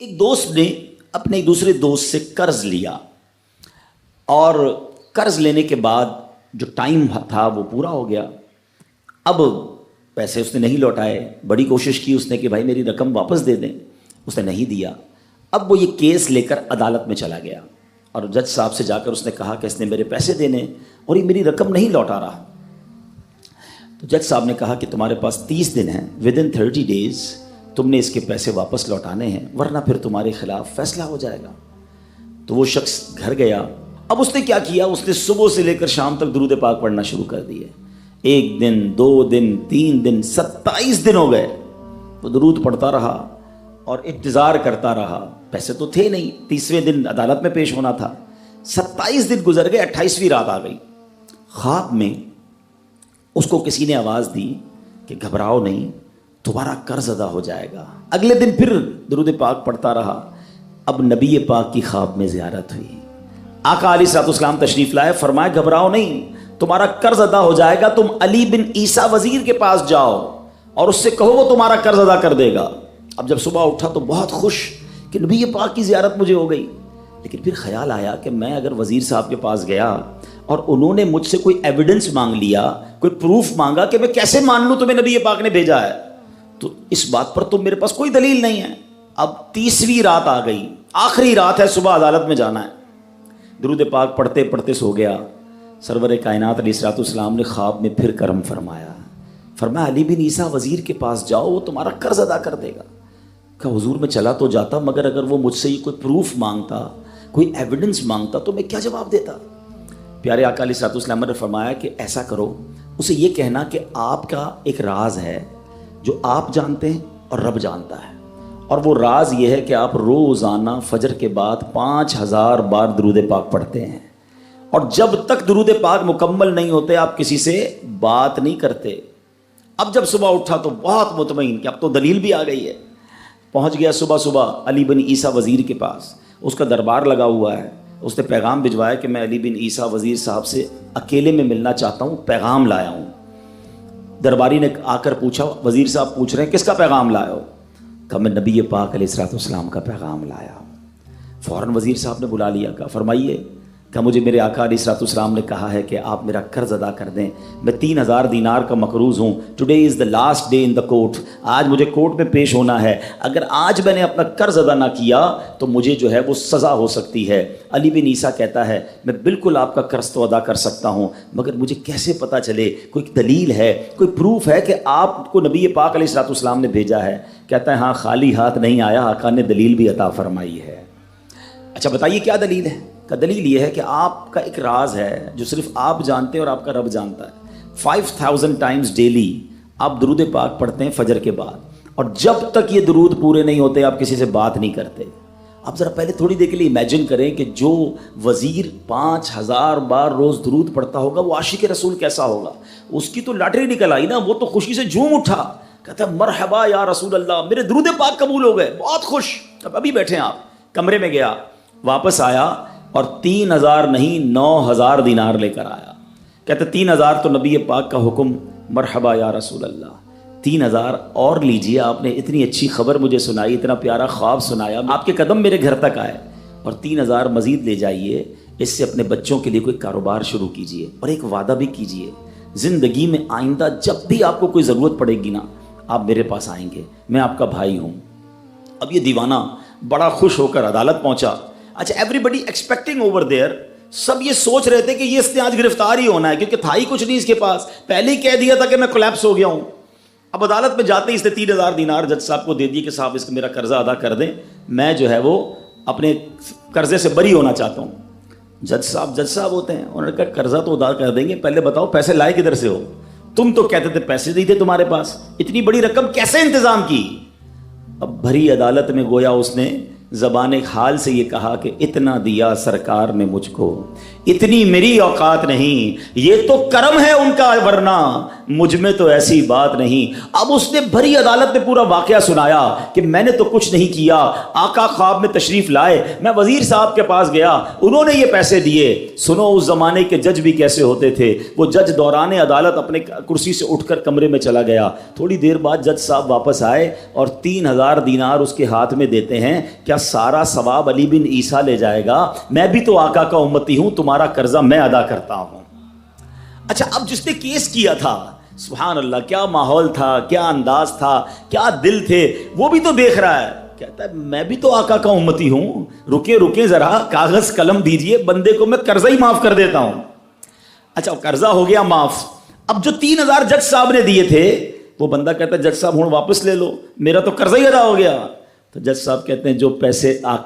ایک دوست نے اپنے ایک دوسرے دوست سے قرض لیا اور قرض لینے کے بعد جو ٹائم تھا وہ پورا ہو گیا. اب پیسے اس نے نہیں لوٹائے. بڑی کوشش کی اس نے کہ بھائی میری رقم واپس دے دیں, اس نے نہیں دیا. اب وہ یہ کیس لے کر عدالت میں چلا گیا اور جج صاحب سے جا کر اس نے کہا کہ اس نے میرے پیسے دینے اور یہ میری رقم نہیں لوٹا رہا. تو جج صاحب نے کہا کہ تمہارے پاس 30 دن ہیں, ودن 30 days تم نے اس کے پیسے واپس لوٹانے ہیں, ورنہ پھر تمہارے خلاف فیصلہ ہو جائے گا. تو وہ شخص گھر گیا. اب اس نے کیا کیا, اس نے صبح سے لے کر شام تک درود پاک پڑھنا شروع کر دیے. 1 دن 2 دن 3 دن 27 دن ہو گئے. وہ درود پڑھتا رہا اور انتظار کرتا رہا. پیسے تو تھے نہیں, 30ویں دن عدالت میں پیش ہونا تھا. 27 دن گزر گئے, 28ویں رات آ گئی. خواب میں اس کو کسی نے آواز دی کہ گھبراؤ نہیں, تمہارا قرض ادا ہو جائے گا. اگلے دن پھر درود پاک پڑھتا رہا. اب نبی پاک کی خواب میں زیارت ہوئی. آقا علیہ الصلوۃ والسلام تشریف لائے, فرمایا گھبراؤ نہیں, تمہارا قرض ادا ہو جائے گا. تم علی بن عیسیٰ وزیر کے پاس جاؤ اور اس سے کہو وہ تمہارا قرض ادا کر دے گا. اب جب صبح اٹھا تو بہت خوش کہ نبی پاک کی زیارت مجھے ہو گئی. لیکن پھر خیال آیا کہ میں اگر وزیر صاحب کے پاس گیا اور انہوں نے مجھ سے کوئی ایویڈنس مانگ لیا, کوئی پروف مانگا, کہ میں کیسے مان لوں تمہیں نبی پاک نے بھیجا ہے, تو اس بات پر تو میرے پاس کوئی دلیل نہیں ہے. اب 30ویں رات آ گئی, آخری رات ہے, صبح عدالت میں جانا ہے. درود پاک پڑھتے پڑھتے سو گیا. سرور کائنات علیہ الصلوۃ والسلام نے خواب میں پھر کرم فرمایا. فرمایا علی بن عیسیٰ وزیر کے پاس جاؤ, وہ تمہارا قرض ادا کر دے گا. کہ حضور میں چلا تو جاتا, مگر اگر وہ مجھ سے ہی کوئی پروف مانگتا, کوئی ایویڈنس مانگتا, تو میں کیا جواب دیتا. پیارے آقا علیہ الصلوۃ والسلام نے فرمایا کہ ایسا کرو, اسے یہ کہنا کہ آپ کا ایک راز ہے جو آپ جانتے ہیں اور رب جانتا ہے, اور وہ راز یہ ہے کہ آپ روزانہ فجر کے بعد 5000 بار درود پاک پڑھتے ہیں, اور جب تک درود پاک مکمل نہیں ہوتے آپ کسی سے بات نہیں کرتے. اب جب صبح اٹھا تو بہت مطمئن کہ اب تو دلیل بھی آ گئی ہے. پہنچ گیا صبح علی بن عیسیٰ وزیر کے پاس. اس کا دربار لگا ہوا ہے. اس نے پیغام بھجوایا کہ میں علی بن عیسیٰ وزیر صاحب سے اکیلے میں ملنا چاہتا ہوں, پیغام لایا ہوں. درباری نے آ کر پوچھا, وزیر صاحب پوچھ رہے ہیں کس کا پیغام لائے ہو؟ کہا میں نبی پاک علیہ الصلوۃ والسلام کا پیغام لایا ہوں. فوراً وزیر صاحب نے بلا لیا. کہا فرمائیے. کہا مجھے میرے آقا علیہ الصلوۃ والسلام نے کہا ہے کہ آپ میرا قرض ادا کر دیں. میں 3000 دینار کا مقروض ہوں. Today is the last day in the court. آج مجھے کورٹ میں پیش ہونا ہے. اگر آج میں نے اپنا قرض ادا نہ کیا تو مجھے جو ہے وہ سزا ہو سکتی ہے. علی بن عیسیٰ کہتا ہے میں بالکل آپ کا قرض تو ادا کر سکتا ہوں, مگر مجھے کیسے پتہ چلے, کوئی دلیل ہے, کوئی پروف ہے کہ آپ کو نبی پاک علیہ الصلوۃ والسلام نے بھیجا ہے؟ کہتا ہے ہاں, خالی ہاتھ نہیں آیا, آقا نے دلیل بھی عطا فرمائی ہے. اچھا بتائیے کیا دلیل ہے؟ کا دلیل یہ ہے کہ آپ کا ایک راز ہے جو صرف آپ جانتے ہیں اور آپ کا رب جانتا ہے. 5000 ٹائمز ڈیلی آپ درود پاک پڑھتے ہیں فجر کے بعد, اور جب تک یہ درود پورے نہیں ہوتے آپ کسی سے بات نہیں کرتے. آپ ذرا پہلے تھوڑی دیر کے لیے امیجن کریں کہ جو وزیر 5000 بار روز درود پڑھتا ہوگا وہ عاشق رسول کیسا ہوگا. اس کی تو لاٹری نکل آئی نا, وہ تو خوشی سے جھوم اٹھا, کہتا ہے مرحبا یا رسول اللہ, میرے درود پاک قبول ہو گئے, بہت خوش. اب ابھی بیٹھے ہیں آپ, کمرے میں گیا, واپس آیا اور 3000 نہیں 9000 دینار لے کر آیا. کہتے 3000 تو نبی پاک کا حکم, مرحبا یا رسول اللہ, 3000 اور لیجئے, آپ نے اتنی اچھی خبر مجھے سنائی, اتنا پیارا خواب سنایا, آپ کے قدم میرے گھر تک آئے, اور 3000 مزید لے جائیے, اس سے اپنے بچوں کے لیے کوئی کاروبار شروع کیجئے, اور ایک وعدہ بھی کیجئے, زندگی میں آئندہ جب بھی آپ کو کوئی ضرورت پڑے گی نا, آپ میرے پاس آئیں گے, میں آپ کا بھائی ہوں. اب یہ دیوانہ بڑا خوش ہو کر عدالت پہنچا. اچھا everybody expecting over there, سب یہ سوچ رہے تھے کہ یہ اس نے آج گرفتار ہی ہونا ہے, کیونکہ تھا ہی کچھ نہیں اس کے پاس, پہلے ہی کہہ دیا تھا کہ میں کولیپس ہو گیا ہوں. اب عدالت میں جاتے ہی اس نے 3000 دینار جج صاحب کو دے دیے کہ صاحب اس کا میرا قرضہ ادا کر دیں, میں جو ہے وہ اپنے قرضے سے بری ہونا چاہتا ہوں. جج صاحب ہوتے ہیں, انہوں نے کہا قرضہ تو ادا کر دیں گے, پہلے بتاؤ پیسے لائے کدھر سے ہو؟ تم تو کہتے تھے پیسے نہیں تھے تمہارے پاس, اتنی بڑی رقم کیسے انتظام کی؟ اب بھری عدالت میں گویا اس نے زبان حال سے یہ کہا کہ اتنا دیا سرکار نے مجھ کو، اتنی میری اوقات نہیں، یہ تو کرم ہے ان کا ورنہ مجھ میں تو ایسی بات نہیں۔ اب اس نے بھری عدالت میں پورا واقعہ سنایا کہ میں نے تو کچھ نہیں کیا، آقا خواب میں تشریف لائے، میں وزیر صاحب کے پاس گیا، انہوں نے یہ پیسے دیے۔ سنو اس زمانے کے جج بھی کیسے ہوتے تھے، وہ جج دوران عدالت اپنے کرسی سے اٹھ کر کمرے میں چلا گیا، تھوڑی دیر بعد جج صاحب واپس آئے اور 3000 دینار اس کے ہاتھ میں دیتے ہیں۔ کیا سارا ثواب علی بن عیسیٰ لے جائے گا؟ میں بھی تو آقا کا امتی ہوں، تمہارا قرضہ میں ادا کرتا ہوں۔ اچھا، اب جس نے کیس کیا تھا، سبحان اللہ، کیا ماحول تھا، کیا انداز تھا، کیا دل تھے، وہ بھی تو دیکھ رہا ہے، کہتا ہے میں بھی تو آقا کا امتی ہوں، رکے ذرا، کاغذ قلم دیجئے، بندے کو میں قرضہ ہی معاف کر دیتا ہوں۔ اچھا، قرضہ ہو گیا معاف۔ اب جو 3000 جج صاحب نے دیے تھے، وہ بندہ کہتا ہے جج صاحب ہوں واپس لے لو، میرا تو قرضہ ہی ادا ہو گیا۔ تو جج صاحب کہتے ہیں جو پیسے